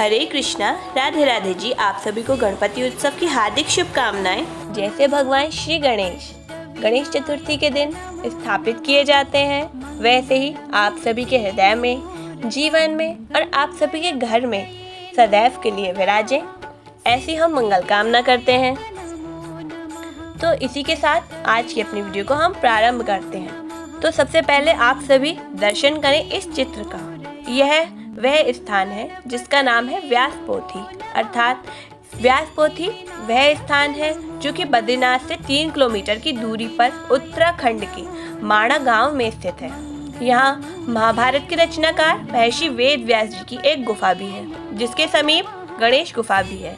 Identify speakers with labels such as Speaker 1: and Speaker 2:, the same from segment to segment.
Speaker 1: हरे कृष्णा, राधे राधे जी। आप सभी को गणपति उत्सव की हार्दिक शुभकामनाएं। जैसे भगवान श्री गणेश चतुर्थी के दिन स्थापित किए जाते हैं, वैसे ही आप सभी के हृदय में, जीवन में और आप सभी के घर में सदैव के लिए विराजें, ऐसी हम मंगल कामना करते हैं। तो इसी के साथ आज की अपनी वीडियो को हम प्रारंभ करते हैं। तो सबसे पहले आप सभी दर्शन करें इस चित्र का। यह वह स्थान है जिसका नाम है व्यासपोथी, अर्थात व्यासपोथी वह स्थान है जो कि बद्रीनाथ से 3 किलोमीटर की दूरी पर उत्तराखंड के माणा गांव में स्थित है। यहाँ महाभारत के रचनाकार महर्षि वेद व्यास जी की एक गुफा भी है, जिसके समीप गणेश गुफा भी है।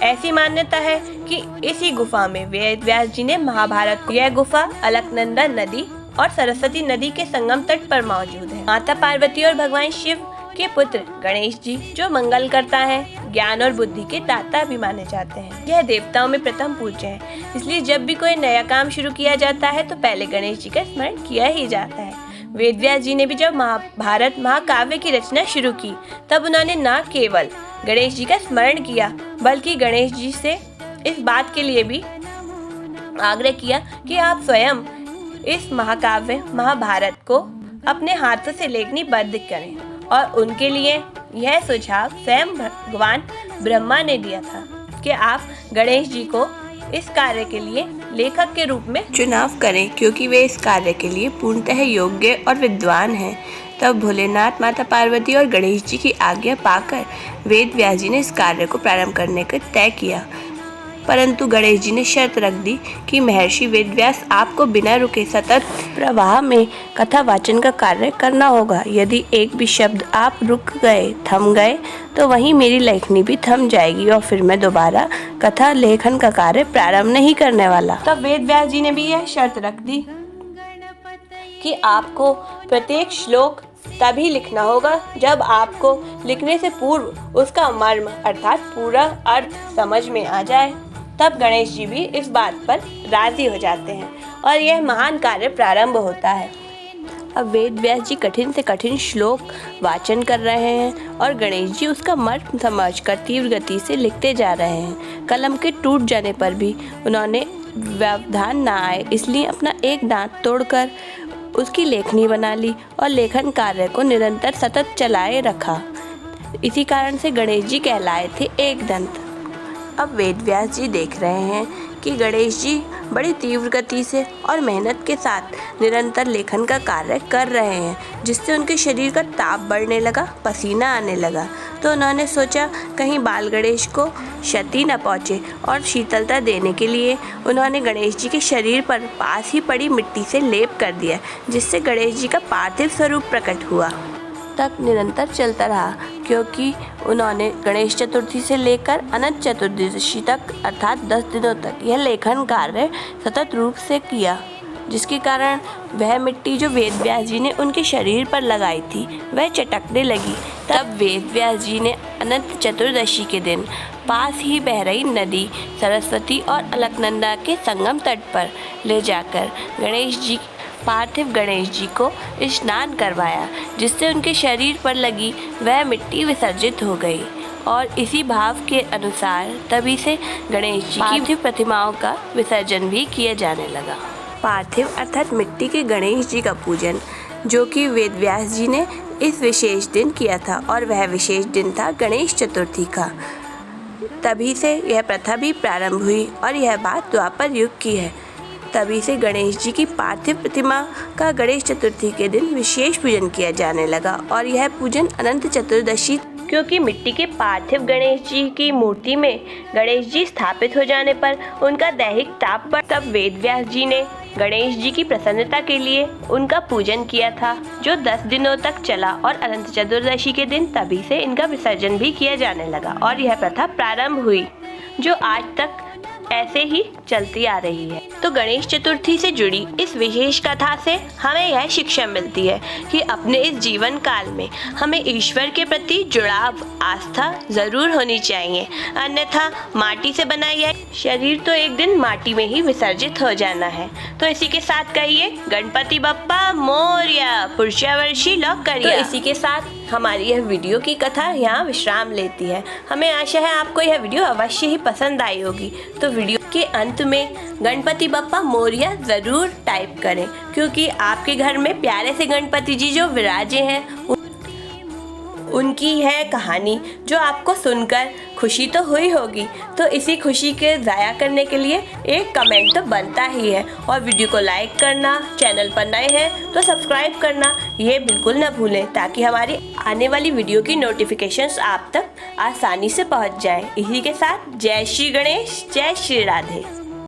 Speaker 1: ऐसी मान्यता है कि इसी गुफा में वेद व्यास जी ने महाभारत। यह गुफा अलकनंदा नदी और सरस्वती नदी के संगम तट पर मौजूद है। माता पार्वती और भगवान शिव के पुत्र गणेश जी, जो मंगल करता है, ज्ञान और बुद्धि के दाता भी माने जाते हैं। यह देवताओं में प्रथम पूज्य है, इसलिए जब भी कोई नया काम शुरू किया जाता है तो पहले गणेश जी का स्मरण किया ही जाता है। वेद व्यास जी ने भी जब महाभारत महाकाव्य की रचना शुरू की, तब उन्होंने न केवल गणेश जी का स्मरण किया, बल्कि गणेश जी से इस बात के लिए भी आग्रह किया कि आप स्वयं इस महाकाव्य महाभारत को अपने हाथों से लेखनीबद्ध करें। और उनके लिए यह सुझाव स्वयं भगवान ब्रह्मा ने दिया था कि आप गणेश जी को इस कार्य के लिए लेखक के रूप में चुनाव करें, क्योंकि वे इस कार्य के लिए पूर्णतः योग्य और विद्वान हैं। तब भोलेनाथ, माता पार्वती और गणेश जी की आज्ञा पाकर वेद व्यास जी ने इस कार्य को प्रारंभ करने का तय किया। परंतु गणेश जी ने शर्त रख दी कि महर्षि वेदव्यास आपको बिना रुके सतत प्रवाह में कथा वाचन का कार्य करना होगा। यदि एक भी शब्द आप रुक गए, थम गए, तो वहीं मेरी लेखनी भी थम जाएगी और फिर मैं दोबारा कथा लेखन का कार्य प्रारंभ नहीं करने वाला। तब वेदव्यास जी ने भी यह शर्त रख दी कि आपको प्रत्येक श्लोक तभी लिखना होगा जब आपको लिखने से पूर्व उसका मर्म अर्थात पूरा अर्थ समझ में आ जाए। तब गणेश जी भी इस बात पर राजी हो जाते हैं और यह महान कार्य प्रारंभ होता है। अब वेद व्यास जी कठिन से कठिन श्लोक वाचन कर रहे हैं और गणेश जी उसका मर्म समझकर तीव्र गति से लिखते जा रहे हैं। कलम के टूट जाने पर भी उन्होंने व्यवधान न आए, इसलिए अपना एक दांत तोड़कर उसकी लेखनी बना ली और लेखन कार्य को निरंतर सतत चलाए रखा। इसी कारण से गणेश जी कहलाए थे एक दंत। अब वेद व्यास जी देख रहे हैं कि गणेश जी बड़ी तीव्र गति से और मेहनत के साथ निरंतर लेखन का कार्य कर रहे हैं, जिससे उनके शरीर का ताप बढ़ने लगा, पसीना आने लगा। तो उन्होंने सोचा कहीं बाल गणेश को क्षति न पहुँचे, और शीतलता देने के लिए उन्होंने गणेश जी के शरीर पर पास ही पड़ी मिट्टी से लेप कर दिया, जिससे गणेश जी का पार्थिव स्वरूप प्रकट हुआ। तक निरंतर चलता रहा, क्योंकि उन्होंने गणेश चतुर्थी से लेकर अनंत चतुर्दशी तक अर्थात 10 दिनों तक यह लेखन कार्य सतत रूप से किया, जिसके कारण वह मिट्टी जो वेद व्यास जी ने उनके शरीर पर लगाई थी वह चटकने लगी। तब वेद व्यास जी ने अनंत चतुर्दशी के दिन पास ही बह रही नदी सरस्वती और अलकनंदा के संगम तट पर ले जाकर पार्थिव गणेश जी को स्नान करवाया, जिससे उनके शरीर पर लगी वह मिट्टी विसर्जित हो गई। और इसी भाव के अनुसार तभी से गणेश जी की पार्थिव प्रतिमाओं का विसर्जन भी किया जाने लगा। पार्थिव अर्थात मिट्टी के गणेश जी का पूजन, जो कि वेद व्यास जी ने इस विशेष दिन किया था, और वह विशेष दिन था गणेश चतुर्थी का। तभी से यह प्रथा भी प्रारंभ हुई और यह बात द्वापर युग की है। तभी से गणेश जी की पार्थिव प्रतिमा का गणेश चतुर्थी के दिन विशेष पूजन किया जाने लगा, और यह पूजन अनंत चतुर्दशी, क्योंकि मिट्टी के पार्थिव गणेश जी की मूर्ति में गणेश जी स्थापित हो जाने पर उनका दैहिक ताप बढ़। तब वेद व्यास जी ने गणेश जी की प्रसन्नता के लिए उनका पूजन किया था, जो 10 दिनों तक चला, और अनंत चतुर्दशी के दिन तभी से इनका विसर्जन भी किया जाने लगा और यह प्रथा प्रारंभ हुई, जो आज तक ऐसे ही चलती आ रही है। तो गणेश चतुर्थी से जुड़ी इस विशेष कथा से हमें यह शिक्षा मिलती है कि अपने इस जीवन काल में हमें ईश्वर के प्रति जुड़ाव, आस्था जरूर होनी चाहिए, अन्यथा माटी से बना यह शरीर तो एक दिन माटी में ही विसर्जित हो जाना है। तो इसी के साथ कहिए गणपति बप्पा मोरया, पुरुषावर्षी लॉक करिए। तो इसी के साथ हमारी यह वीडियो की कथा यहाँ विश्राम लेती है। हमें आशा है आपको यह वीडियो अवश्य ही पसंद आई होगी। तो वीडियो के अंत में गणपति बप्पा मोरया ज़रूर टाइप करें, क्योंकि आपके घर में प्यारे से गणपति जी जो विराजे हैं उनकी है कहानी जो आपको सुनकर खुशी तो हुई होगी। तो इसी खुशी के ज़ाया करने के लिए एक कमेंट तो बनता ही है, और वीडियो को लाइक करना, चैनल पर नए हैं तो सब्सक्राइब करना ये बिल्कुल ना भूलें, ताकि हमारी आने वाली वीडियो की नोटिफिकेशंस आप तक आसानी से पहुंच जाएं। इसी के साथ जय श्री गणेश, जय श्री राधे।